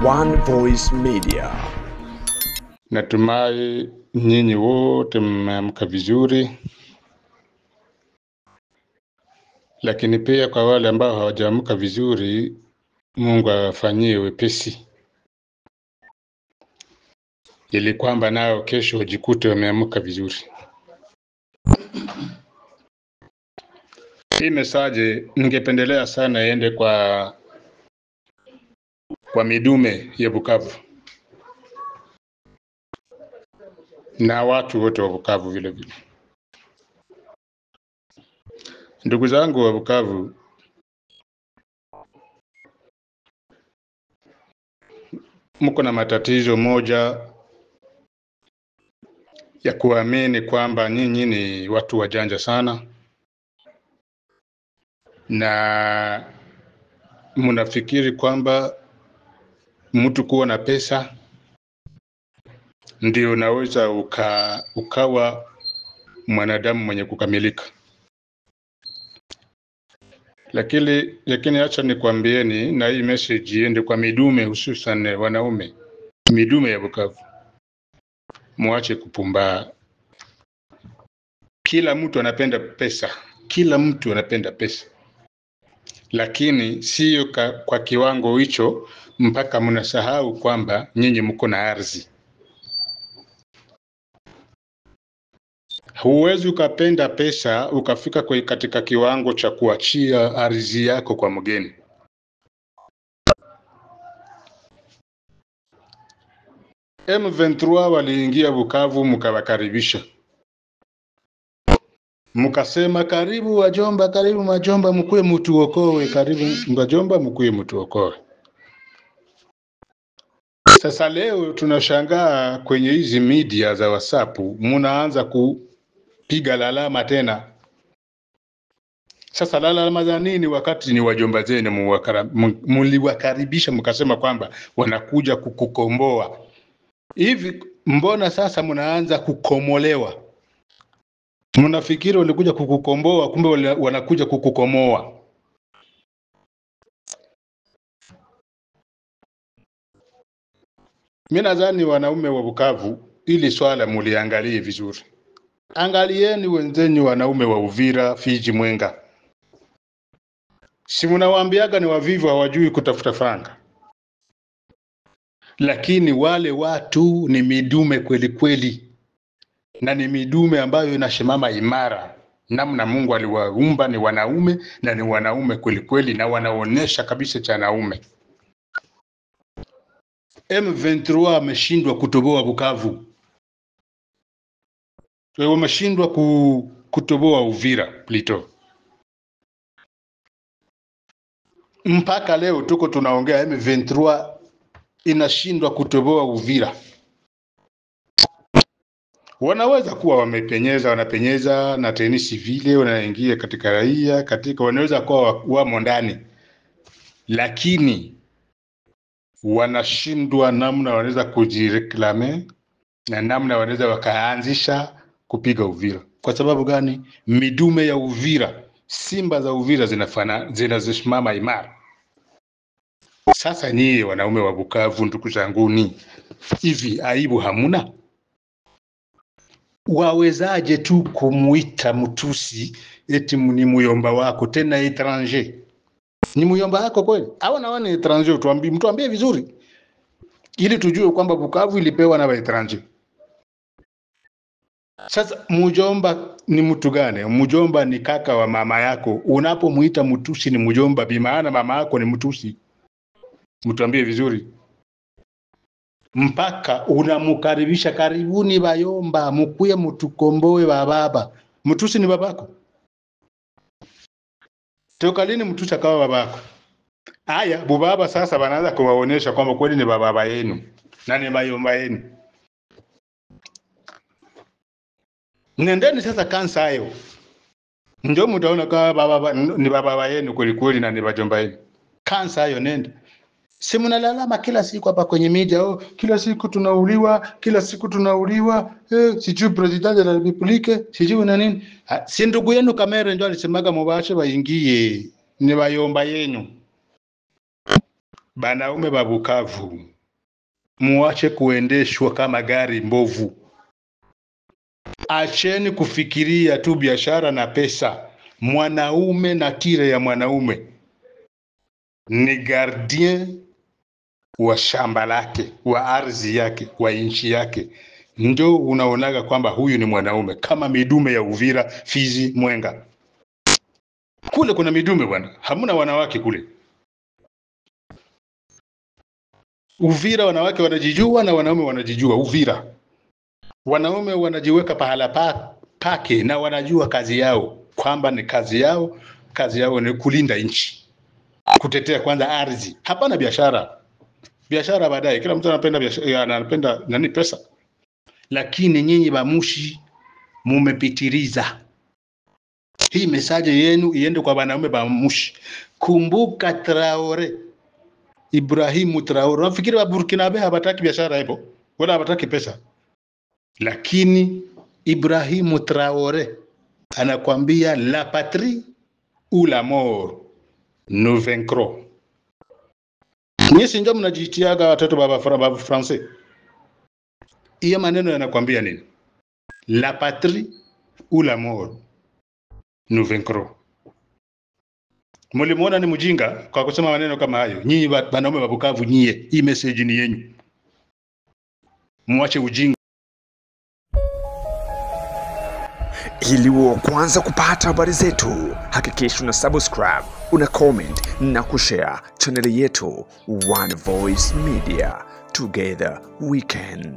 One Voice Media. Natumai nyinyi wote mmeamka vizuri, lakini pia kwa wale ambao hawajaamka vizuri, Mungu awafanyie wepesi ili kwamba nao kesho wajikute wameamka vizuri. Hii message ningependelea sana iende kwa midume ya Bukavu na watu wote wa Bukavu vile vile. Ndugu zangu wa Bukavu, mko na matatizo moja ya kuamini kwamba nyinyi ni watu wajanja sana, na mnafikiri kwamba mtu kuwa na pesa ndio unaweza ukawa mwanadamu mwenye kukamilika. Lakini acha nikwambieni, na hii message iende kwa midume, hususan wanaume, midume ya Bukavu. Muache kupumba. Kila mtu anapenda pesa, kila mtu anapenda pesa, lakini sio kwa kiwango hicho mpaka mnasahau kwamba nyinyi mko na ardhi. Huwezi ukapenda pesa ukafika katika kiwango cha kuachia ardhi yako kwa mgeni. M23 waliingia Bukavu, mkawakaribisha, mkasema karibu wajomba, karibu majomba, mkuye mtuokoe, karibu majomba, mkuye mtuokoe. Sasa leo tunashangaa kwenye hizi media za WhatsApp mnaanza kupiga lalama tena. Sasa lalama za nini wakati ni wajomba zenu mliwakaribisha, mkasema kwamba wanakuja kukukomboa? Hivi mbona sasa mnaanza kukomolewa? Mnafikiri walikuja kukukomboa, kumbe wanakuja kukukomoa. Mimi nadhani wanaume wa Bukavu, ili swala muliangalie vizuri. Angalieni wenzeni wanaume wa Uvira, Fiji, Mwenga. Si mnawaambiaga ni wavivu, hawajui kutafuta franga. Lakini wale watu ni midume kweli kweli, na ni midume ambayo inashimama imara. Namna Mungu aliwaumba ni wanaume, na ni wanaume kweli kweli, na wanaonesha kabisa cha naume. M23 ameshindwa kutoboa Bukavu, wameshindwa kutoboa Uvira Plito. Mpaka leo tuko tunaongea, M23 inashindwa kutoboa Uvira. Wanaweza kuwa wanapenyeza na tenisi vile, wanaingia katika raia, wanaweza kuwa wamo ndani, lakini wanashindwa namna wanaweza kujireklame na namna wanaweza wakaanzisha kupiga Uvira. Kwa sababu gani? Midume ya Uvira, simba za Uvira zinazosimama imara. Sasa nyie wanaume wa Bukavu, ndugu zanguni, hivi aibu hamuna? Wawezaje tu kumuita mtusi eti ni muyomba wako, tena étranger? Ni muyomba wako kweli? Au na wana étranger? Mtuambie vizuri ili tujue kwamba Bukavu ilipewa na étranger. Sasa mjomba ni mtu gani? Mjomba ni kaka wa mama yako. Unapomuita mtusi ni mjomba, bi maana mama yako ni mtusi. Mtuambie vizuri. Mpaka unamukaribisha, karibuni bayomba, mkuye mtukomboe baba. Mtusi ni babako? Toka lini mtusi akawa babako? Haya, bubaba sasa wanaanza kuwaonesha kwamba kweli ni baba yenu na ni bayomba yenu. Nendeni sasa kansa hayo, ndio mtaona kama baba ni baba yenu kweli kweli na ni bajomba yenu. Kansa hayo nenda. Si mnalalama kila siku hapa kwenye media, kila siku tunauliwa, sijui president de la republique, sijui na nini. Si ndugu yenu Kamere ndio alisemaga mubashe baingie, ni bayomba yenu. Banaume ba Bukavu, muache kuendeshwa kama gari mbovu. Acheni kufikiria tu biashara na pesa. Mwanaume na tire ya mwanaume ni gardien wa shamba lake, wa ardhi yake, wa nchi yake. Ndio unaonaga kwamba huyu ni mwanaume, kama midume ya Uvira, Fizi, Mwenga. Kule kuna midume bwana, hamuna wanawake kule. Uvira wanawake wanajijua na wanaume wanajijua. Uvira wanaume wanajiweka pahala pake na wanajua kazi yao, kwamba ni kazi yao ni kulinda nchi, kutetea kwanza ardhi. Hapana biashara. Biashara baadaye, kila mtu anapenda biashara, anapenda nani, pesa. Lakini nyinyi bamushi mumepitiliza. Hii message yenu iende kwa wanaume bamushi. Kumbuka Traore, Ibrahimu Traore. Nafikiri wa Burkinabe habataki biashara hapo, wala habataki pesa. Lakini Ibrahimu Traore anakuambia la patrie ou la mort, nous vaincrons. Nyinyi ndio mnajitiaga watoto baba français. Hiyo maneno yanakuambia nini? La patrie ou la mort, nous vaincrons. Mulimuona ni mjinga kwa kusema maneno kama hayo? Nyinyi wanaume wa Bukavu, nyie, hii message ni yenu. Muache ujinga. Ili uwe kwanza kupata habari zetu, hakikisha una subscribe, una comment na kushare channel yetu One Voice Media. Together we can.